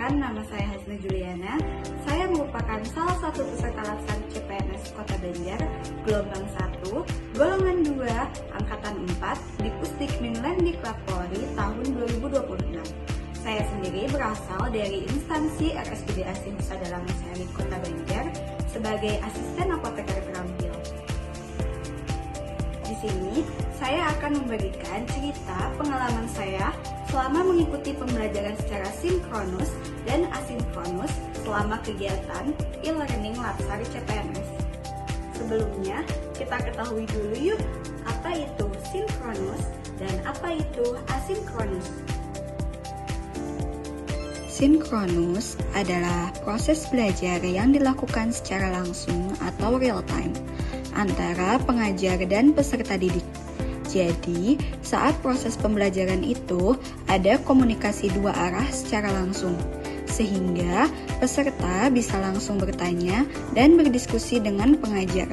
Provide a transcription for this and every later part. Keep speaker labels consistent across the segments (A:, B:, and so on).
A: Perkenalkan, nama saya Hasna Juliana. Saya merupakan salah satu peserta laksana CPNS Kota Banjar, gelombang 1, golongan 2, angkatan 4, di Pusdikmin Lendiklat Polri tahun 2026. Saya sendiri berasal dari instansi RSUD Asih Nusa Dalam Sari Kota Banjar sebagai asisten apoteker terampil. Di sini, saya akan memberikan cerita pengalaman saya selama mengikuti pembelajaran secara sinkronus dan asinkronus selama kegiatan e-learning Latsar CPNS. Sebelumnya, kita ketahui dulu yuk, apa itu sinkronus dan apa itu asinkronus.
B: Sinkronus adalah proses belajar yang dilakukan secara langsung atau real time antara pengajar dan peserta didik. Jadi, saat proses pembelajaran itu ada komunikasi dua arah secara langsung, sehingga peserta bisa langsung bertanya dan berdiskusi dengan pengajar.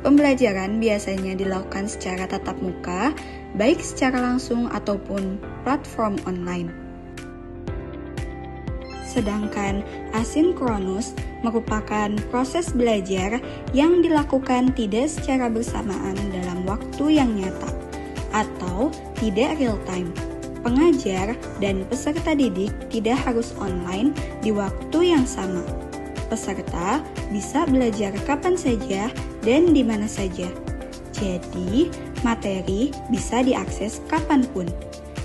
B: Pembelajaran biasanya dilakukan secara tatap muka, baik secara langsung ataupun platform online. Sedangkan asinkronus merupakan proses belajar yang dilakukan tidak secara bersamaan dalam waktu yang nyata atau tidak real time. Pengajar dan peserta didik tidak harus online di waktu yang sama. Peserta bisa belajar kapan saja dan di mana saja. Jadi, materi bisa diakses kapanpun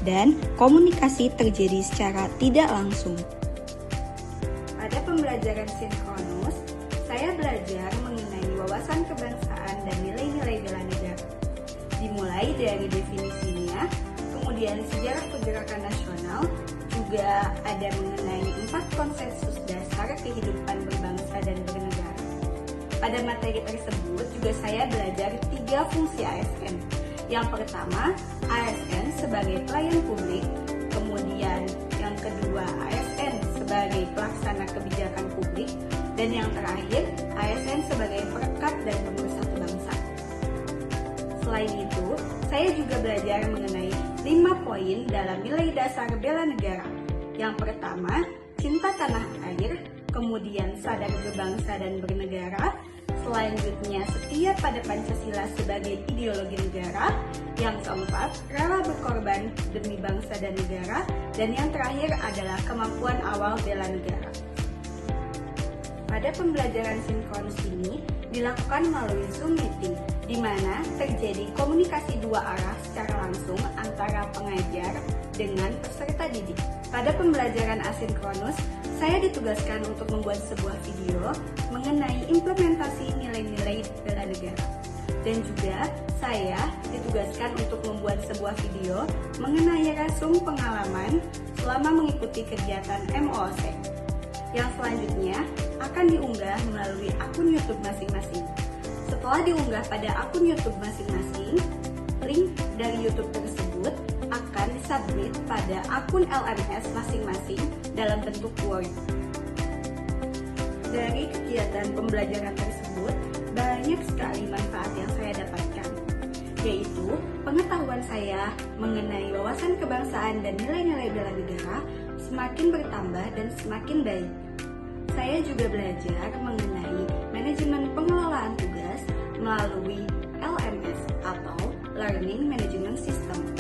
B: dan komunikasi terjadi secara tidak langsung.
A: Pada pembelajaran sinkronus, saya belajar mengenai wawasan kebangsaan dan nilai-nilai bela negara. Dimulai dari definisinya, kemudian sejarah pergerakan nasional, juga ada mengenai 4 konsensus dasar kehidupan berbangsa dan bernegara. Pada materi tersebut juga saya belajar 3 fungsi ASN. Yang pertama, ASN sebagai pelayan publik, kemudian yang kedua ASN sebagai pelaksana kebijakan publik, dan yang terakhir ASN sebagai perekat dan pemersatu bangsa. Selain itu, saya juga belajar mengenai 5 poin dalam nilai dasar bela negara. Yang pertama, cinta tanah air, kemudian sadar berbangsa dan bernegara, selanjutnya setia pada Pancasila sebagai ideologi negara, yang keempat, rela berkorban demi bangsa dan negara, dan yang terakhir adalah kemampuan awal bela negara. Pada pembelajaran sinkronus ini dilakukan melalui Zoom meeting, di mana terjadi komunikasi dua arah secara langsung antara pengajar dengan peserta didik. Pada pembelajaran asinkronus, saya ditugaskan untuk membuat sebuah video mengenai implementasi nilai-nilai bela negara. Dan juga saya ditugaskan untuk membuat sebuah video mengenai resum pengalaman selama mengikuti kegiatan MOOC, yang selanjutnya akan diunggah melalui akun YouTube masing-masing. Setelah diunggah pada akun YouTube masing-masing, link dari YouTube tersebut akan disubmit pada akun LMS masing-masing dalam bentuk Word. Dari kegiatan pembelajaran tersebut, banyak sekali manfaat yang saya dapatkan, yaitu pengetahuan saya mengenai wawasan kebangsaan dan nilai-nilai bela negara semakin bertambah dan semakin baik. Saya juga belajar mengenai manajemen pengelolaan tugas melalui LMS atau Learning Management System.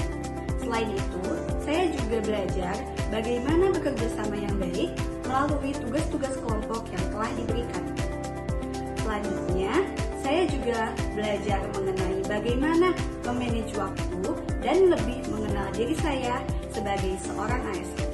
A: Selain itu, saya juga belajar bagaimana bekerja sama yang baik melalui tugas-tugas kelompok yang telah diberikan. Selanjutnya, saya juga belajar mengenai bagaimana memanage waktu dan lebih mengenal diri saya sebagai seorang ASN.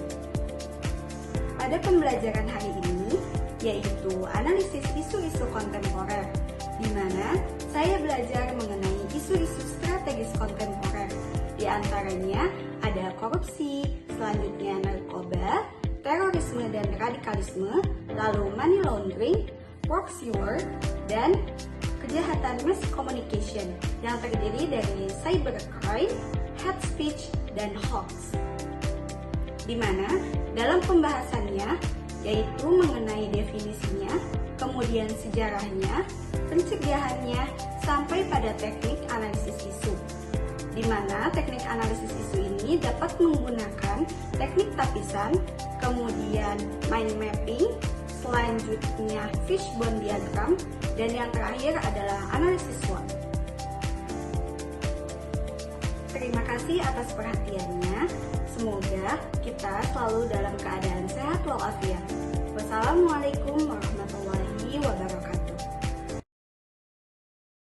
A: Pada pembelajaran hari ini, yaitu analisis isu-isu kontemporer, di mana saya belajar mengenai isu-isu strategis kontemporer. Di antaranya ada korupsi, selanjutnya narkoba, terorisme dan radikalisme, lalu money laundering, proxy war, dan kejahatan mass communication yang terdiri dari cybercrime, hate speech, dan hoax. Di mana dalam pembahasannya yaitu mengenai definisinya, kemudian sejarahnya, pencegahannya, sampai pada teknik analisis isu. di mana teknik analisis isu ini dapat menggunakan teknik tapisan, kemudian mind mapping, selanjutnya fishbone diagram, dan yang terakhir adalah analisis SWOT. Terima kasih atas perhatiannya. Semoga kita selalu dalam keadaan sehat walafiat. Wassalamualaikum warahmatullahi wabarakatuh.